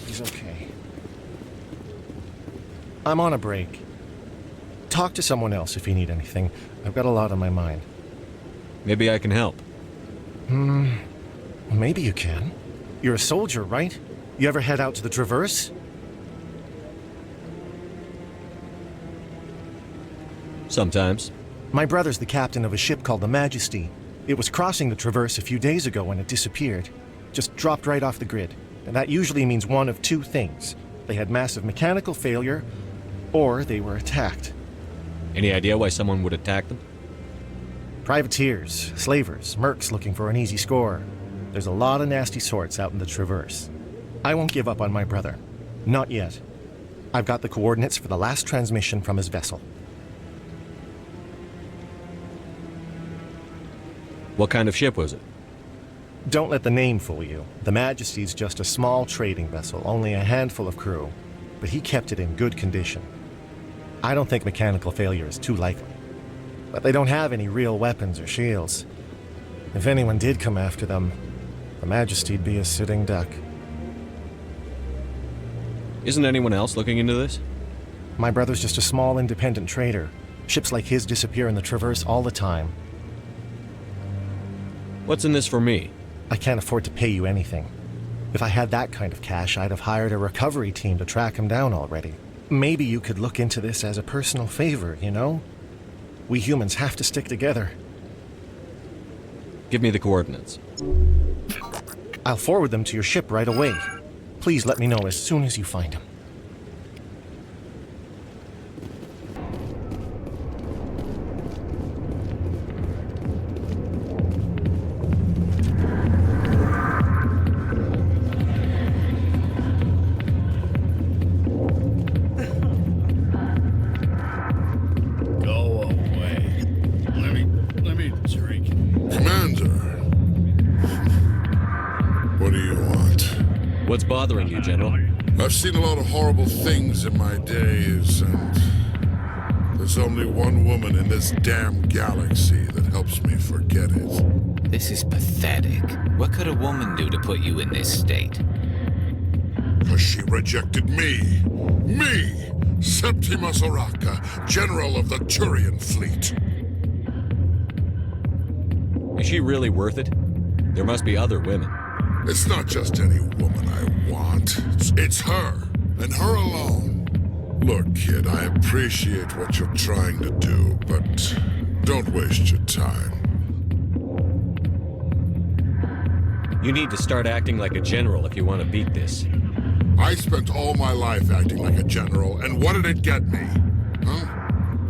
He's okay. I'm on a break. Talk to someone else if you need anything. I've got a lot on my mind. Maybe I can help. Maybe you can. You're a soldier, right? You ever head out to the Traverse? Sometimes. My brother's the captain of a ship called the Majesty. It was crossing the Traverse a few days ago when it disappeared. Just dropped right off the grid. And that usually means one of two things. They had massive mechanical failure, or they were attacked. Any idea why someone would attack them? Privateers, slavers, mercs looking for an easy score. There's a lot of nasty sorts out in the Traverse. I won't give up on my brother. Not yet. I've got the coordinates for the last transmission from his vessel. What kind of ship was it? Don't let the name fool you. The Majesty's just a small trading vessel, only a handful of crew. But he kept it in good condition. I don't think mechanical failure is too likely. But they don't have any real weapons or shields. If anyone did come after them, the Majesty'd be a sitting duck. Isn't anyone else looking into this? My brother's just a small independent trader. Ships like his disappear in the Traverse all the time. What's in this for me? I can't afford to pay you anything. If I had that kind of cash, I'd have hired a recovery team to track him down already. Maybe you could look into this as a personal favor, you know? We humans have to stick together. Give me the coordinates. I'll forward them to your ship right away. Please let me know as soon as you find them. What's bothering you, General? I've seen a lot of horrible things in my days, and there's only one woman in this damn galaxy that helps me forget it. This is pathetic. What could a woman do to put you in this state? Because she rejected me. Me! Septimus Oraka, General of the Turian Fleet. Is she really worth it? There must be other women. It's not just any woman I want. It's her, and her alone. Look, kid, I appreciate what you're trying to do, but don't waste your time. You need to start acting like a general if you want to beat this. I spent all my life acting like a general, and what did it get me? Huh?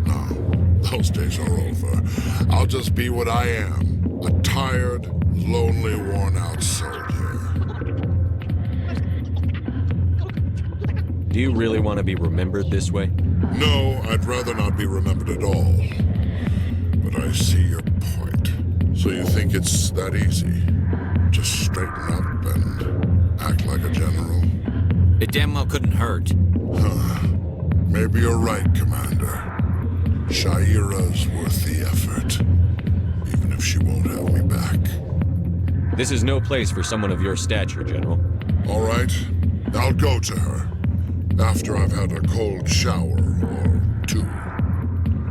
No, those days are over. I'll just be what I am, a tired, lonely, worn-out soldier. Do you really want to be remembered this way? No, I'd rather not be remembered at all. But I see your point. So you think it's that easy? Just straighten up and act like a general? It damn well couldn't hurt. Huh. Maybe you're right, Commander. Sha'ira's worth the effort. Even if she won't have me back. This is no place for someone of your stature, General. All right. I'll go to her. After I've had a cold shower or two.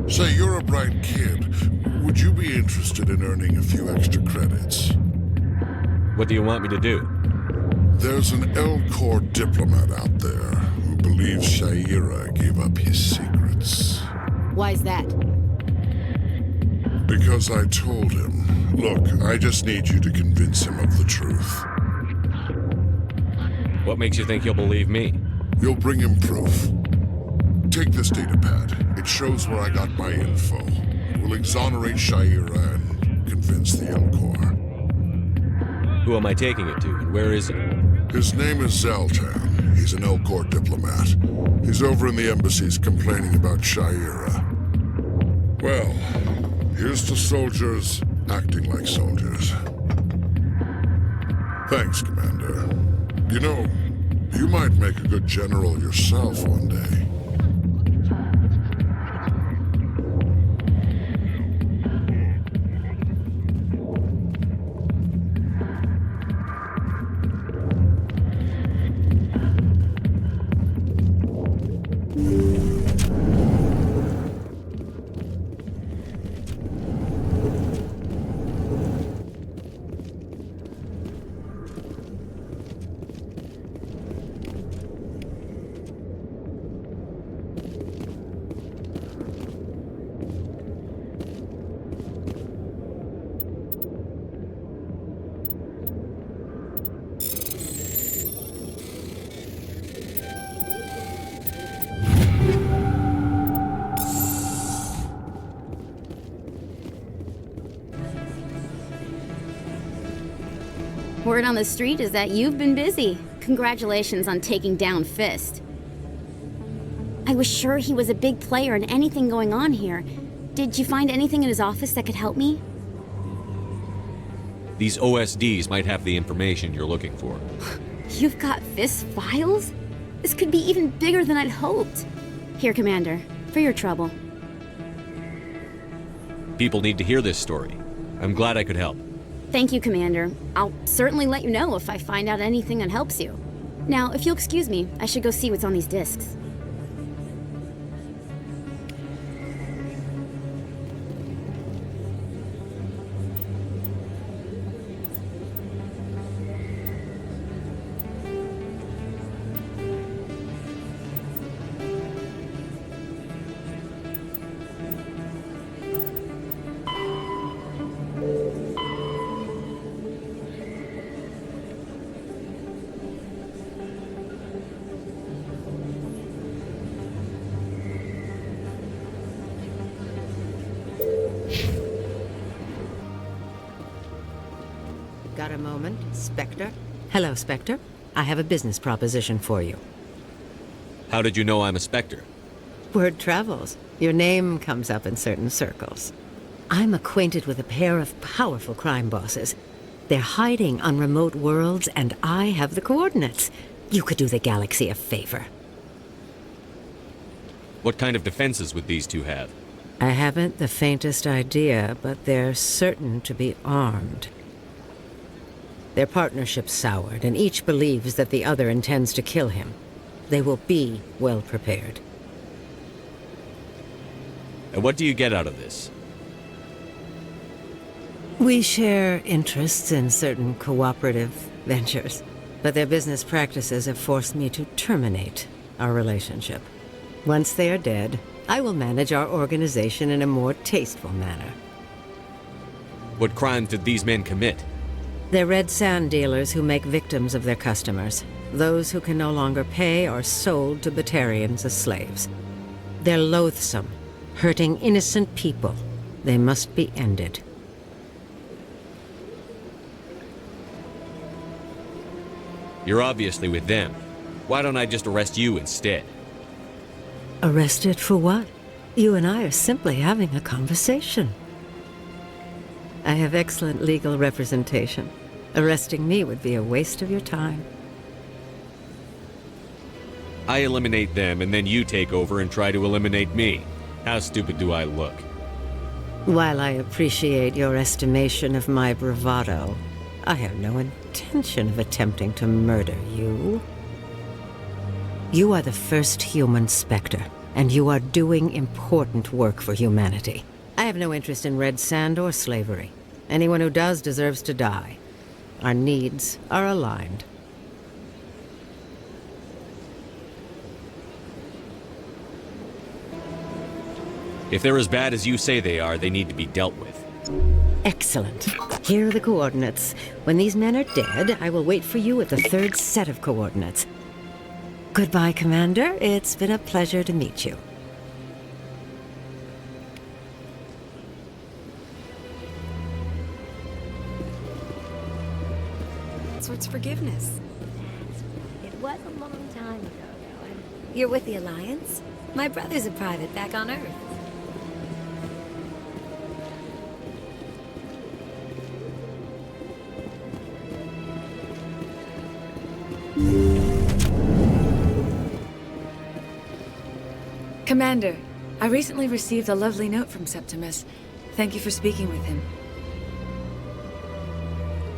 Say, you're a bright kid. Would you be interested in earning a few extra credits? What do you want me to do? There's an Elcor diplomat out there who believes Sha'ira gave up his secrets. Why's that? Because I told him. Look, I just need you to convince him of the truth. What makes you think he'll believe me? You'll bring him proof. Take this datapad. It shows where I got my info. It will exonerate Sha'ira and convince the Elcor. Who am I taking it to, and where is it? His name is Zoltan. He's an Elcor diplomat. He's over in the embassies complaining about Sha'ira. Well, here's to soldiers acting like soldiers. Thanks, Commander. You know, you might make a good general yourself one day. Word on the street is that you've been busy. Congratulations on taking down Fist. I was sure he was a big player in anything going on here. Did you find anything in his office that could help me? These OSDs might have the information you're looking for. You've got Fist's files? This could be even bigger than I'd hoped. Here, Commander, for your trouble. People need to hear this story. I'm glad I could help. Thank you, Commander. I'll certainly let you know if I find out anything that helps you. Now, if you'll excuse me, I should go see what's on these discs. Got a moment, Spectre? Hello, Spectre. I have a business proposition for you. How did you know I'm a Spectre? Word travels. Your name comes up in certain circles. I'm acquainted with a pair of powerful crime bosses. They're hiding on remote worlds, and I have the coordinates. You could do the galaxy a favor. What kind of defenses would these two have? I haven't the faintest idea, but they're certain to be armed. Their partnership's soured, and each believes that the other intends to kill him. They will be well prepared. And what do you get out of this? We share interests in certain cooperative ventures, but their business practices have forced me to terminate our relationship. Once they are dead, I will manage our organization in a more tasteful manner. What crimes did these men commit? They're red sand dealers who make victims of their customers. Those who can no longer pay are sold to Batarians as slaves. They're loathsome, hurting innocent people. They must be ended. You're obviously with them. Why don't I just arrest you instead? Arrested for what? You and I are simply having a conversation. I have excellent legal representation. Arresting me would be a waste of your time. I eliminate them, and then you take over and try to eliminate me. How stupid do I look? While I appreciate your estimation of my bravado, I have no intention of attempting to murder you. You are the first human Spectre, and you are doing important work for humanity. I have no interest in red sand or slavery. Anyone who does deserves to die. Our needs are aligned. If they're as bad as you say they are, they need to be dealt with. Excellent. Here are the coordinates. When these men are dead, I will wait for you at the third set of coordinates. Goodbye, Commander. It's been a pleasure to meet you. So it's forgiveness. long time ago, though. And you're with the Alliance? My brother's a private back on Earth. Commander, I recently received a lovely note from Septimus. Thank you for speaking with him.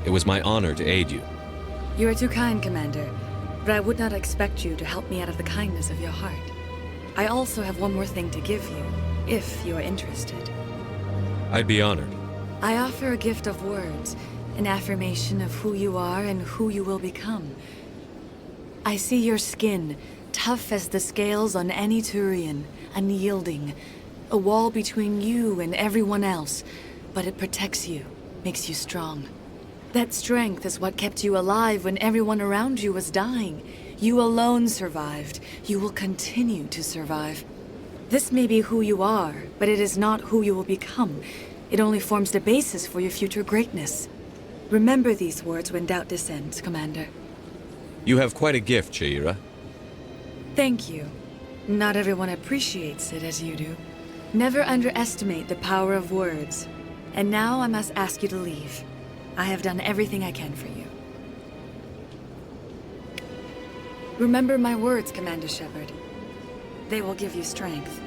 It was my honor to aid you. You are too kind, Commander, but I would not expect you to help me out of the kindness of your heart. I also have one more thing to give you, if you are interested. I'd be honored. I offer a gift of words, an affirmation of who you are and who you will become. I see your skin, tough as the scales on any Turian, unyielding, a wall between you and everyone else, but it protects you, makes you strong. That strength is what kept you alive when everyone around you was dying. You alone survived. You will continue to survive. This may be who you are, but it is not who you will become. It only forms the basis for your future greatness. Remember these words when doubt descends, Commander. You have quite a gift, Shaira. Thank you. Not everyone appreciates it as you do. Never underestimate the power of words. And now I must ask you to leave. I have done everything I can for you. Remember my words, Commander Shepard. They will give you strength.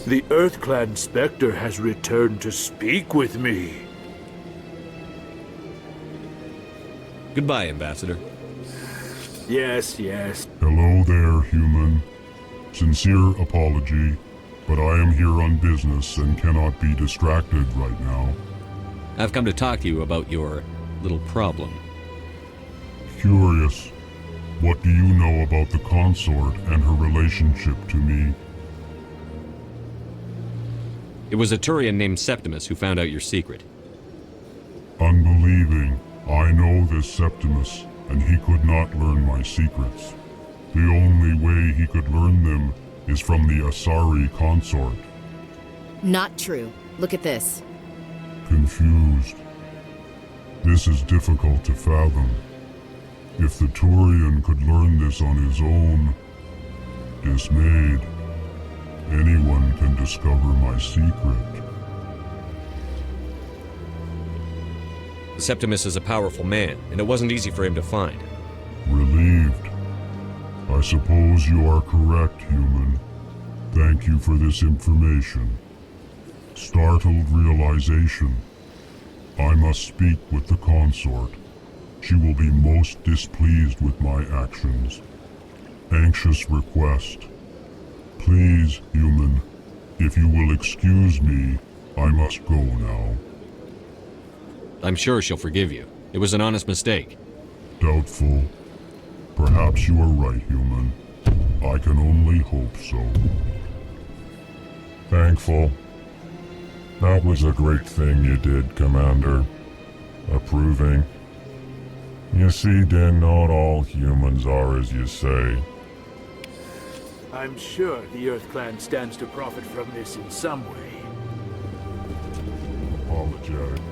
The EarthClan Spectre has returned to speak with me. Goodbye, Ambassador. Yes, yes. Hello there, human. Sincere apology, but I am here on business and cannot be distracted right now. I've come to talk to you about your little problem. Curious. What do you know about the consort and her relationship to me? It was a Turian named Septimus who found out your secret. Unbelieving. I know this Septimus, and he could not learn my secrets. The only way he could learn them is from the Asari consort. Not true. Look at this. Confused. This is difficult to fathom. If the Turian could learn this on his own, dismayed, anyone can discover my secret. Septimus is a powerful man, and it wasn't easy for him to find. Relieved. I suppose you are correct, human. Thank you for this information. Startled realization. I must speak with the consort. She will be most displeased with my actions. Anxious request. Please, human, if you will excuse me, I must go now. I'm sure she'll forgive you. It was an honest mistake. Doubtful. Perhaps you are right, human. I can only hope so. Thankful. That was a great thing you did, Commander. Approving. You see, Din, not all humans are as you say. I'm sure the EarthClan stands to profit from this in some way. Apologetic.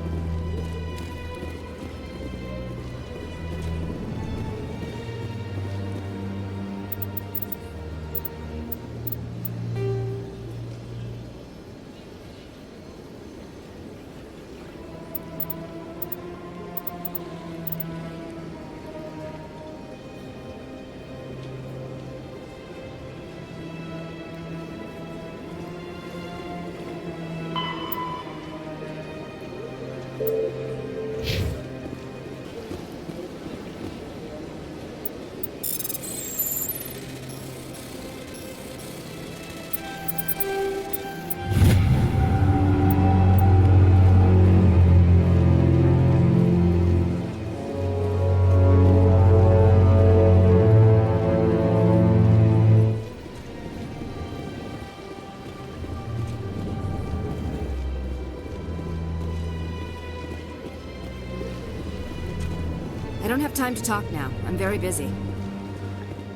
I don't have time to talk now. I'm very busy.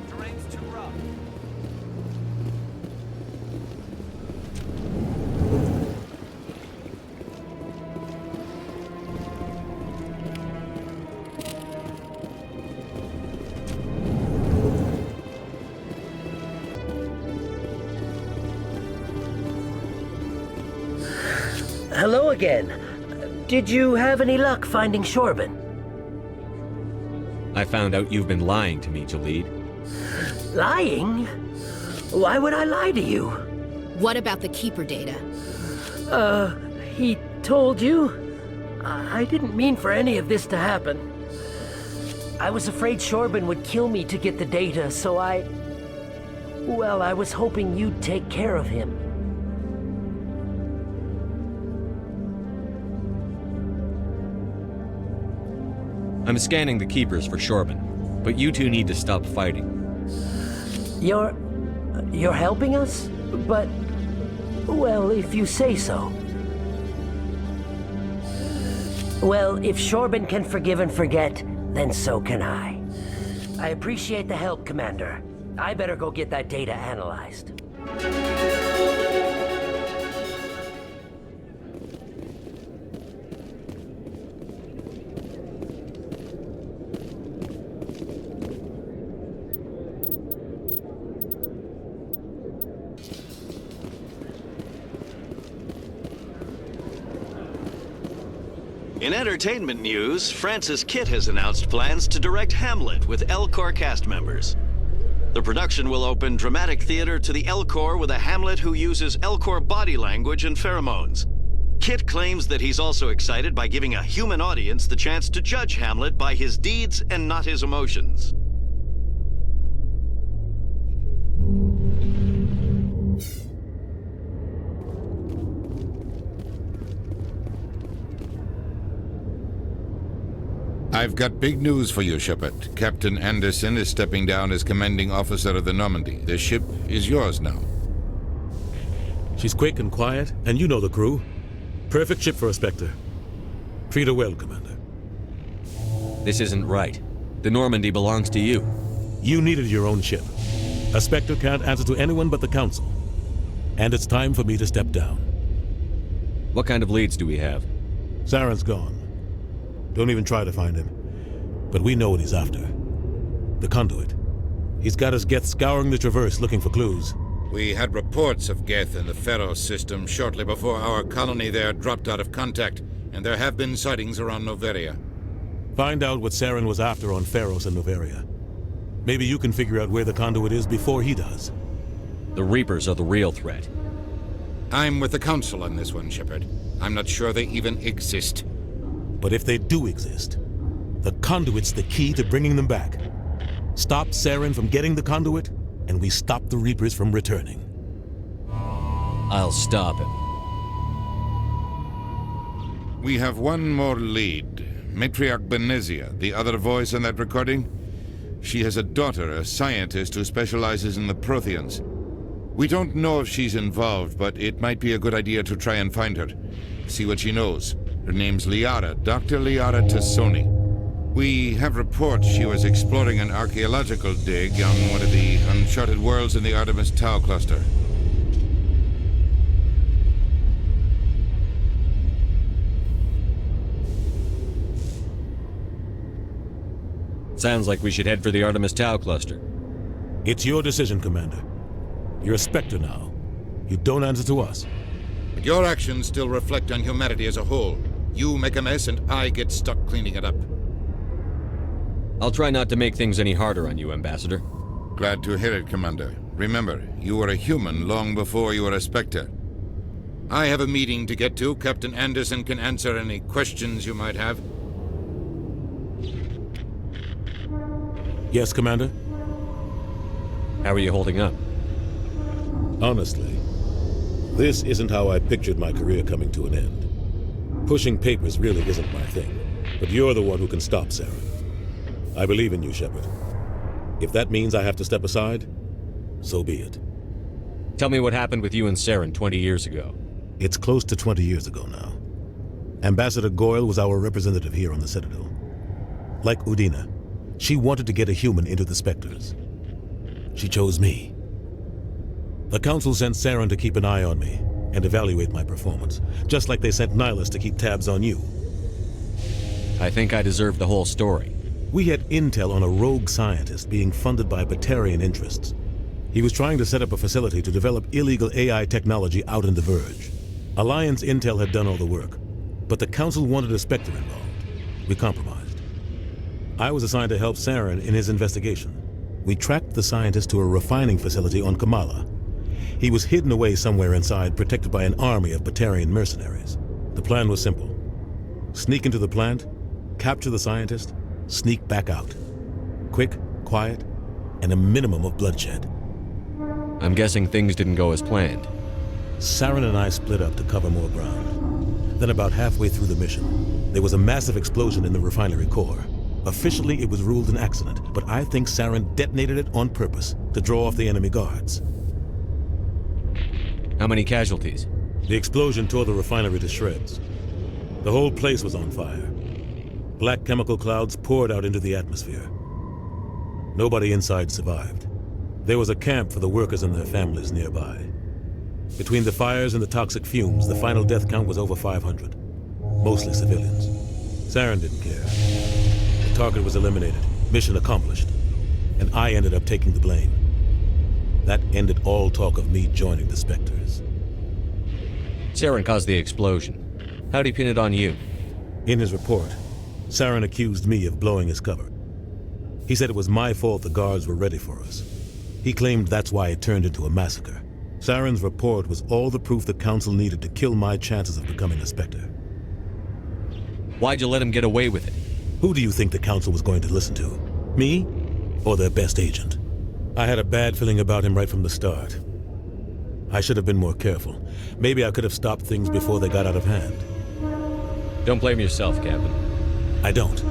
Terrain's too rough. Hello again. Did you have any luck finding Shorban? I found out you've been lying to me, Jalid. Lying? Why would I lie to you? What about the Keeper data? He told you? I didn't mean for any of this to happen. I was afraid Shorban would kill me to get the data, so well, I was hoping you'd take care of him. I'm scanning the Keepers for Shorban, but you two need to stop fighting. You're helping us? But, well, if you say so. Well, if Shorban can forgive and forget, then so can I. I appreciate the help, Commander. I better go get that data analyzed. In entertainment news, Francis Kitt has announced plans to direct Hamlet with Elcor cast members. The production will open dramatic theater to the Elcor with a Hamlet who uses Elcor body language and pheromones. Kitt claims that he's also excited by giving a human audience the chance to judge Hamlet by his deeds and not his emotions. I've got big news for you, Shepard. Captain Anderson is stepping down as commanding officer of the Normandy. The ship is yours now. She's quick and quiet, and you know the crew. Perfect ship for a Spectre. Treat her well, Commander. This isn't right. The Normandy belongs to you. You needed your own ship. A Spectre can't answer to anyone but the Council. And it's time for me to step down. What kind of leads do we have? Saren's gone. Don't even try to find him. But we know what he's after. The Conduit. He's got his Geth scouring the Traverse looking for clues. We had reports of Geth in the Pharos system shortly before our colony there dropped out of contact, and there have been sightings around Noveria. Find out what Saren was after on Pharos and Noveria. Maybe you can figure out where the Conduit is before he does. The Reapers are the real threat. I'm with the Council on this one, Shepard. I'm not sure they even exist. But if they do exist, the Conduit's the key to bringing them back. Stop Saren from getting the Conduit, and we stop the Reapers from returning. I'll stop him. We have one more lead. Matriarch Benezia, the other voice on that recording. She has a daughter, a scientist who specializes in the Protheans. We don't know if she's involved, but it might be a good idea to try and find her. See what she knows. Her name's Liara, Dr. Liara Tassoni. We have reports she was exploring an archaeological dig on one of the uncharted worlds in the Artemis Tau cluster. Sounds like we should head for the Artemis Tau cluster. It's your decision, Commander. You're a Spectre now. You don't answer to us. But your actions still reflect on humanity as a whole. You make a mess and I get stuck cleaning it up. I'll try not to make things any harder on you, Ambassador. Glad to hear it, Commander. Remember, you were a human long before you were a Spectre. I have a meeting to get to. Captain Anderson can answer any questions you might have. Yes, Commander? How are you holding up? Honestly, this isn't how I pictured my career coming to an end. Pushing papers really isn't my thing, but you're the one who can stop Saren. I believe in you, Shepard. If that means I have to step aside, so be it. Tell me what happened with you and Saren 20 years ago. It's close to 20 years ago now. Ambassador Goyle was our representative here on the Citadel. Like Udina, She wanted to get a human into the Spectres. She chose me. The Council sent Saren to keep an eye on me and evaluate my performance, just like they sent Nihilus to keep tabs on you. I think I deserve the whole story. We had intel on a rogue scientist being funded by Batarian interests. He was trying to set up a facility to develop illegal AI technology out in the Verge. Alliance intel had done all the work, but the Council wanted a Spectre involved. We compromised. I was assigned to help Saren in his investigation. We tracked the scientist to a refining facility on Kamala. He was hidden away somewhere inside, protected by an army of Batarian mercenaries. The plan was simple. Sneak into the plant, capture the scientist, sneak back out. Quick, quiet, and a minimum of bloodshed. I'm guessing things didn't go as planned. Saren and I split up to cover more ground. Then about halfway through the mission, there was a massive explosion in the refinery core. Officially, it was ruled an accident, but I think Saren detonated it on purpose to draw off the enemy guards. How many casualties? The explosion tore the refinery to shreds. The whole place was on fire. Black chemical clouds poured out into the atmosphere. Nobody inside survived. There was a camp for the workers and their families nearby. Between the fires and the toxic fumes, the final death count was over 500. Mostly civilians. Saren didn't care. The target was eliminated, mission accomplished, and I ended up taking the blame. That ended all talk of me joining the Spectres. Saren caused the explosion. How'd he pin it on you? In his report, Saren accused me of blowing his cover. He said it was my fault the guards were ready for us. He claimed that's why it turned into a massacre. Saren's report was all the proof the Council needed to kill my chances of becoming a Spectre. Why'd you let him get away with it? Who do you think the Council was going to listen to? Me? Or their best agent? I had a bad feeling about him right from the start. I should have been more careful. Maybe I could have stopped things before they got out of hand. Don't blame yourself, Captain. I don't.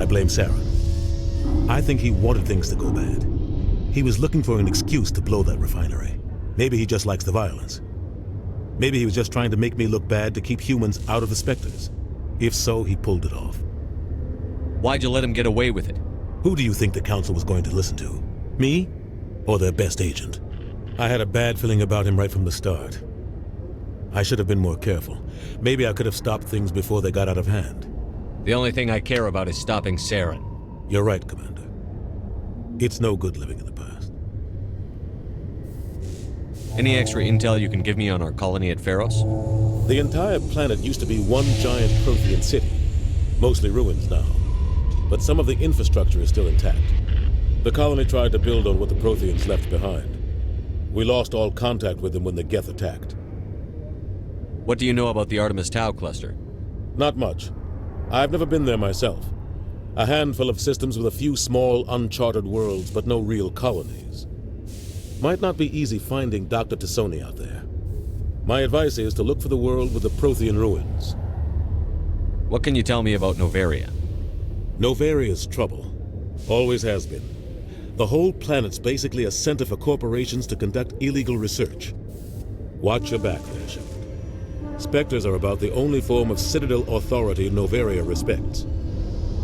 I blame Saren. I think he wanted things to go bad. He was looking for an excuse to blow that refinery. Maybe he just likes the violence. Maybe he was just trying to make me look bad to keep humans out of the Spectres. If so, he pulled it off. Why'd you let him get away with it? Who do you think the Council was going to listen to? Me? Or their best agent? I had a bad feeling about him right from the start. I should have been more careful. Maybe I could have stopped things before they got out of hand. The only thing I care about is stopping Saren. You're right, Commander. It's no good living in the past. Any extra intel you can give me on our colony at Pharos? The entire planet used to be one giant Prothean city. Mostly ruins now. But some of the infrastructure is still intact. The colony tried to build on what the Protheans left behind. We lost all contact with them when the Geth attacked. What do you know about the Artemis Tau cluster? Not much. I've never been there myself. A handful of systems with a few small, uncharted worlds, but no real colonies. Might not be easy finding Dr. T'Soni out there. My advice is to look for the world with the Prothean ruins. What can you tell me about Noveria? Noveria's trouble. Always has been. The whole planet's basically a center for corporations to conduct illegal research. Watch your back there, Shepard. Spectres are about the only form of Citadel authority Noveria respects.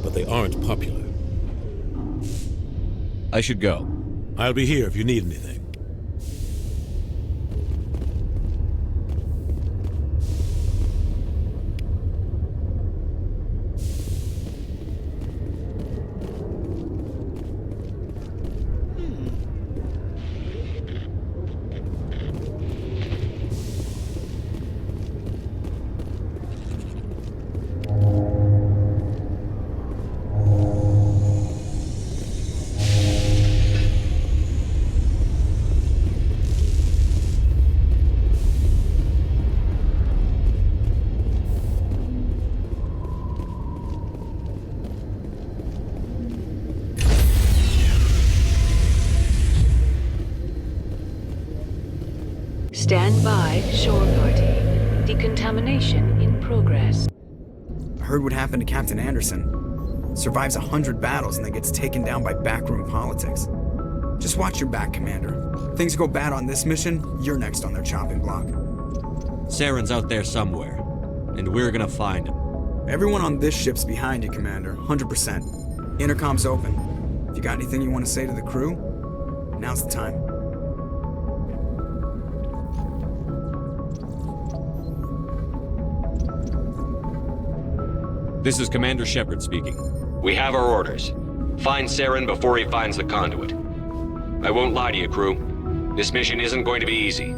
But they aren't popular. I should go. I'll be here if you need anything. Stand by, shore party. Decontamination in progress. I heard what happened to Captain Anderson. Survives 100 battles and then gets taken down by backroom politics. Just watch your back, Commander. Things go bad on this mission, you're next on their chopping block. Saren's out there somewhere, and we're gonna find him. Everyone on this ship's behind you, Commander. 100%. Intercom's open. If you got anything you want to say to the crew, now's the time. This is Commander Shepard speaking. We have our orders. Find Saren before he finds the conduit. I won't lie to you, crew. This mission isn't going to be easy.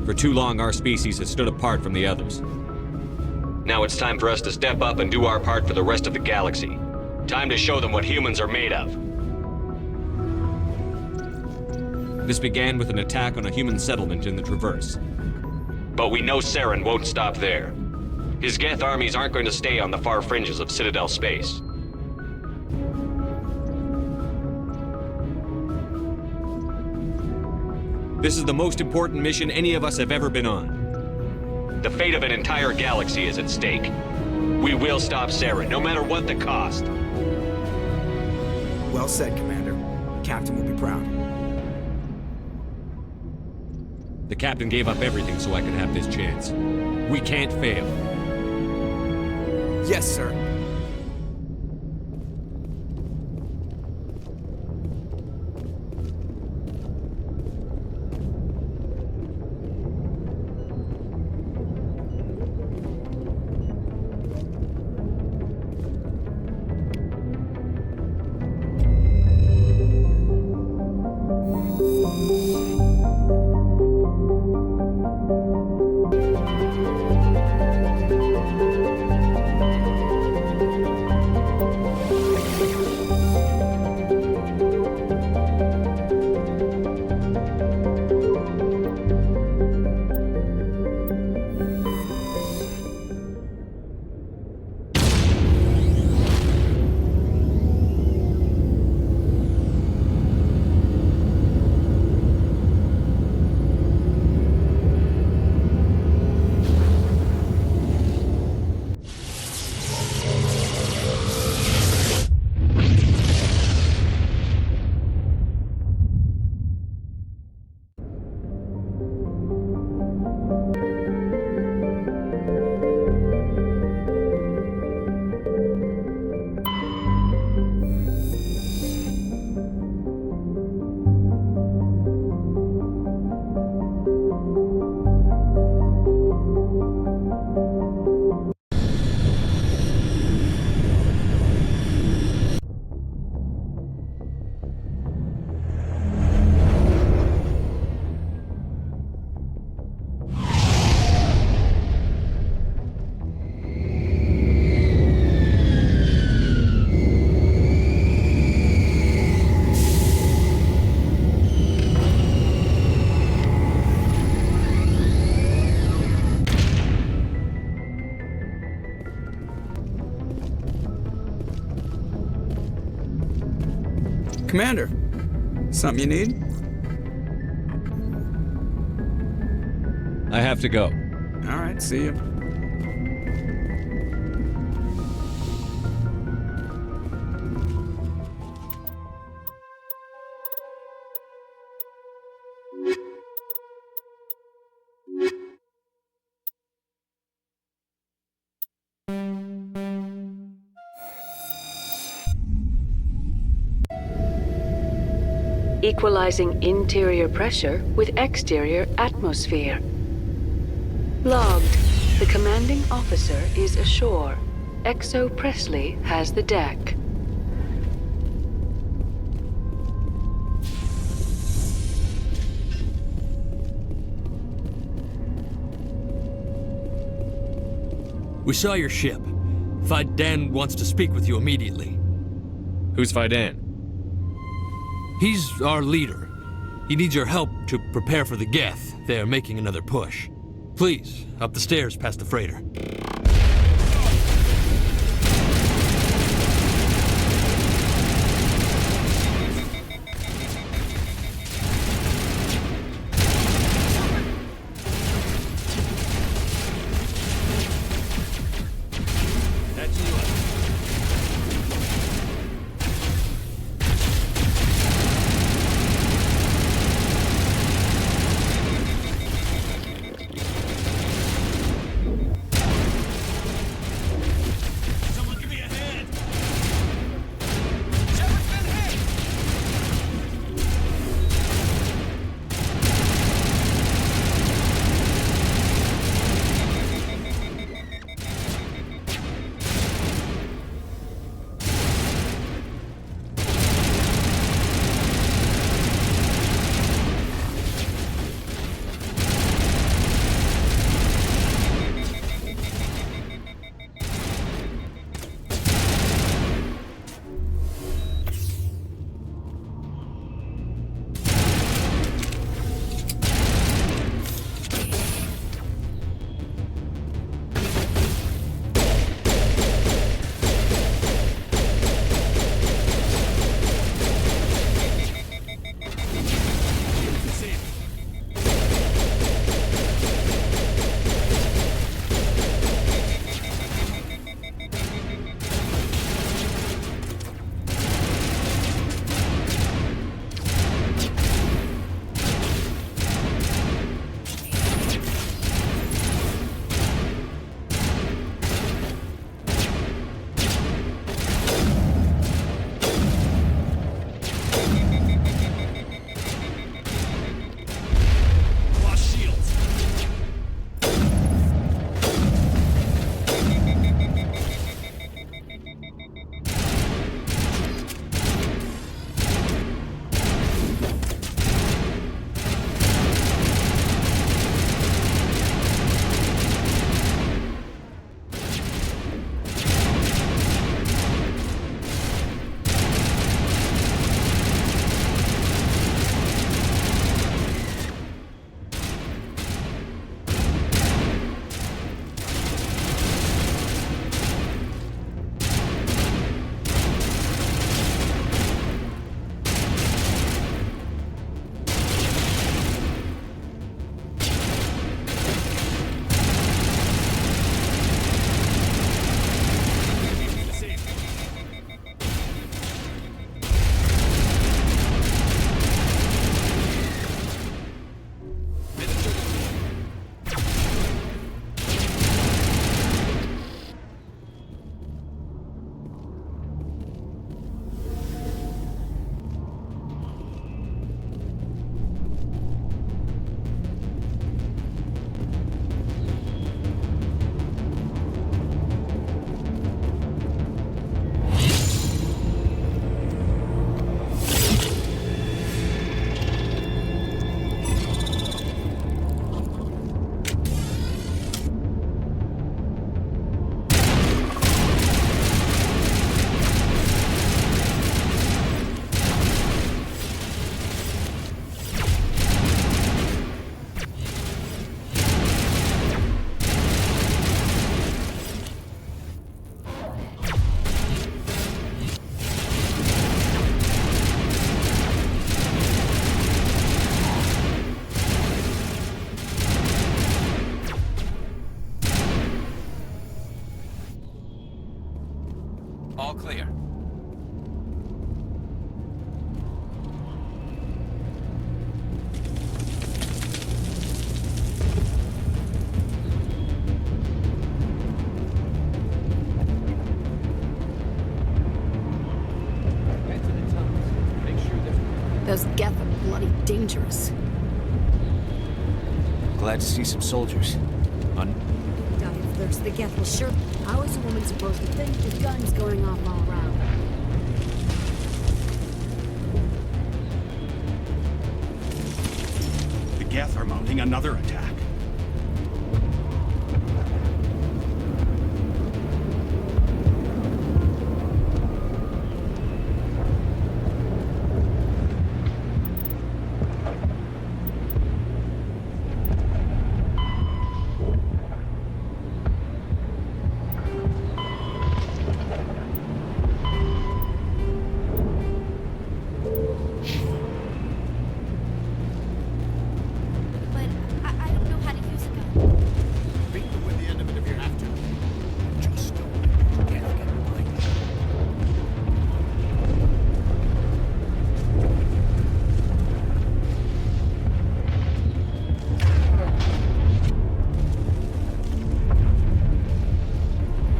For too long, our species has stood apart from the others. Now it's time for us to step up and do our part for the rest of the galaxy. Time to show them what humans are made of. This began with an attack on a human settlement in the Traverse. But we know Saren won't stop there. His Geth armies aren't going to stay on the far fringes of Citadel space. This is the most important mission any of us have ever been on. The fate of an entire galaxy is at stake. We will stop Saren, no matter what the cost. Well said, Commander. Captain will be proud. The captain gave up everything so I could have this chance. We can't fail. Yes, sir. Commander, something you need? I have to go. All right, see you. Equalizing interior pressure with exterior atmosphere. Logged. The commanding officer is ashore. Exo Presley has the deck. We saw your ship. Fidan wants to speak with you immediately. Who's Fidan? He's our leader. He needs your help to prepare for the Geth. They are making another push. Please, up the stairs past the freighter. clear. Those Geth are bloody dangerous. Glad to see some soldiers. Doubt if there's the Geth will sure. How is a woman supposed to think with guns going off all around? The Geth are mounting another attack.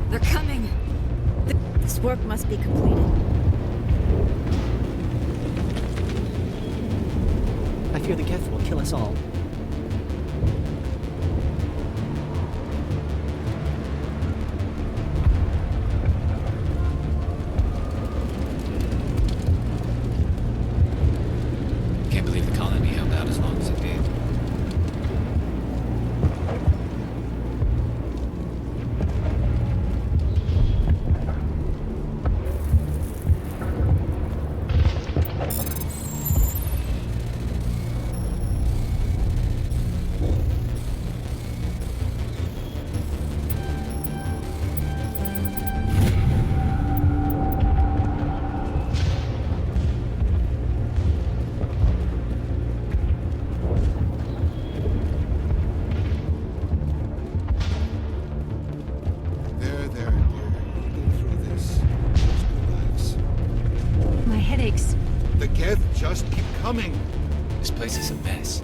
They're coming! This work must be completed. I fear the Geth will kill us all. Can't believe the colony held out as long as it did. There, dear. We'll go through this. Just relax. My headaches. The Geth just keep coming. This place is a mess.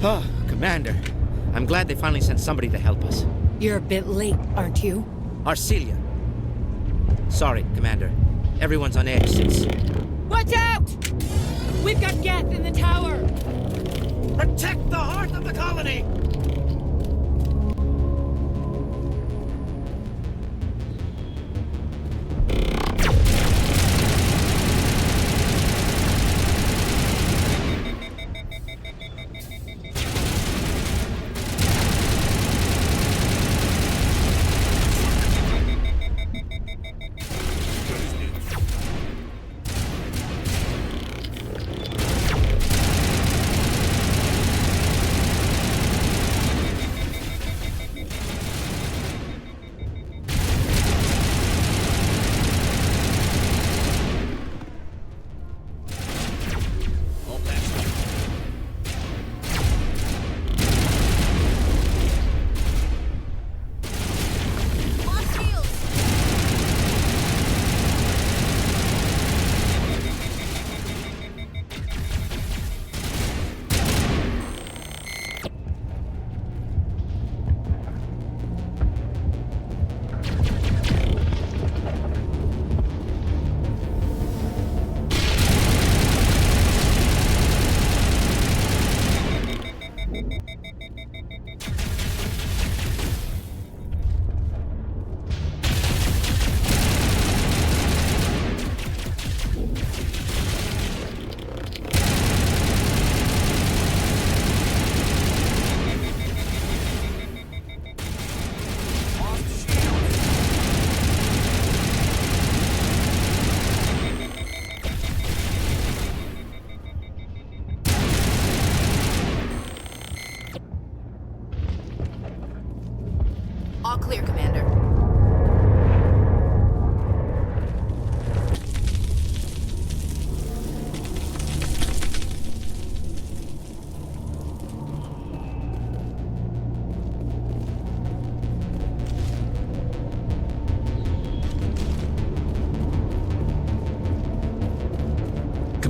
Oh, Commander. I'm glad they finally sent somebody to help us. You're a bit late, aren't you? Arcelia. Sorry, Commander. Everyone's on edge since... Watch out! We've got Geth in the tower! Protect the heart of the colony!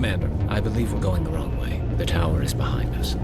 Commander, I believe we're going the wrong way. The tower is behind us.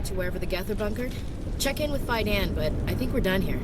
To wherever the Geth are bunkered? Check in with Fidan, but I think we're done here.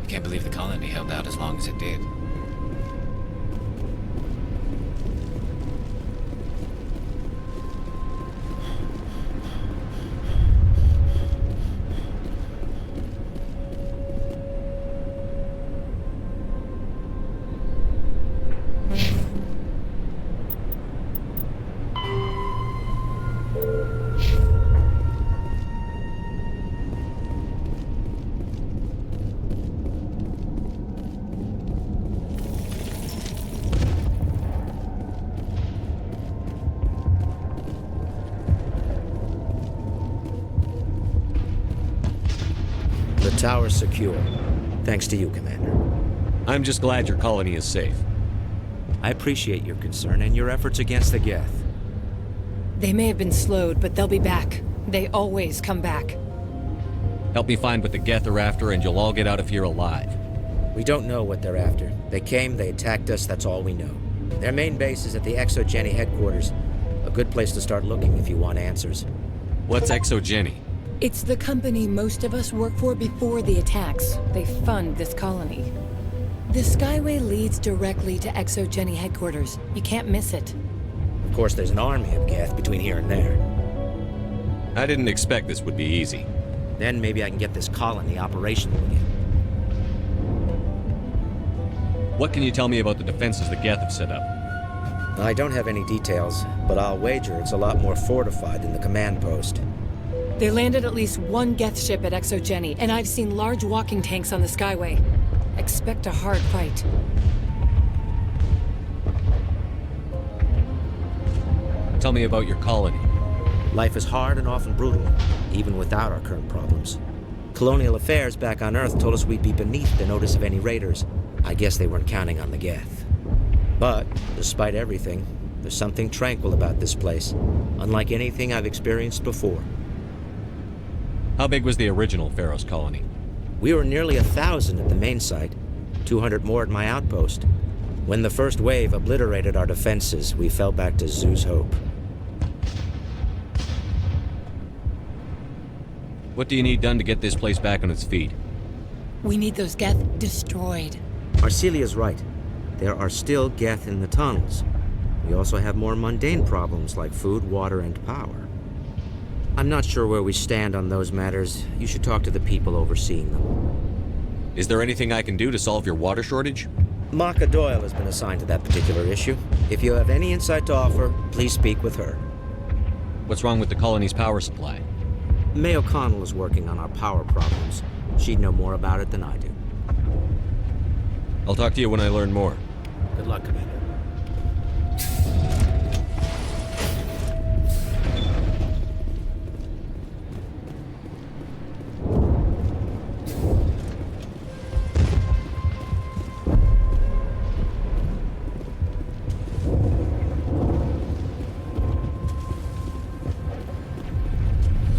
I can't believe the colony held out as long as it did. Tower's secure. Thanks to you, Commander. I'm just glad your colony is safe. I appreciate your concern and your efforts against the Geth. They may have been slowed, but they'll be back. They always come back. Help me find what the Geth are after, and you'll all get out of here alive. We don't know what they're after. They came, they attacked us, that's all we know. Their main base is at the ExoGeni headquarters. A good place to start looking if you want answers. What's ExoGeni? It's the company most of us work for before the attacks. They fund this colony. The Skyway leads directly to ExoGeni headquarters. You can't miss it. Of course, there's an army of Geth between here and there. I didn't expect this would be easy. Then maybe I can get this colony operational again. What can you tell me about the defenses the Geth have set up? I don't have any details, but I'll wager it's a lot more fortified than the command post. They landed at least one Geth ship at ExoGeni, and I've seen large walking tanks on the Skyway. Expect a hard fight. Tell me about your colony. Life is hard and often brutal, even without our current problems. Colonial Affairs back on Earth told us we'd be beneath the notice of any raiders. I guess they weren't counting on the Geth. But, despite everything, there's something tranquil about this place, unlike anything I've experienced before. How big was the original Pharaoh's colony? We were nearly 1,000 at the main site, 200 more at my outpost. When the first wave obliterated our defenses, we fell back to Zoo's Hope. What do you need done to get this place back on its feet? We need those Geth destroyed. Arcelia's right. There are still Geth in the tunnels. We also have more mundane problems like food, water, and power. I'm not sure where we stand on those matters. You should talk to the people overseeing them. Is there anything I can do to solve your water shortage? Maka Doyle has been assigned to that particular issue. If you have any insight to offer, please speak with her. What's wrong with the colony's power supply? May O'Connell is working on our power problems. She'd know more about it than I do. I'll talk to you when I learn more. Good luck, Commander.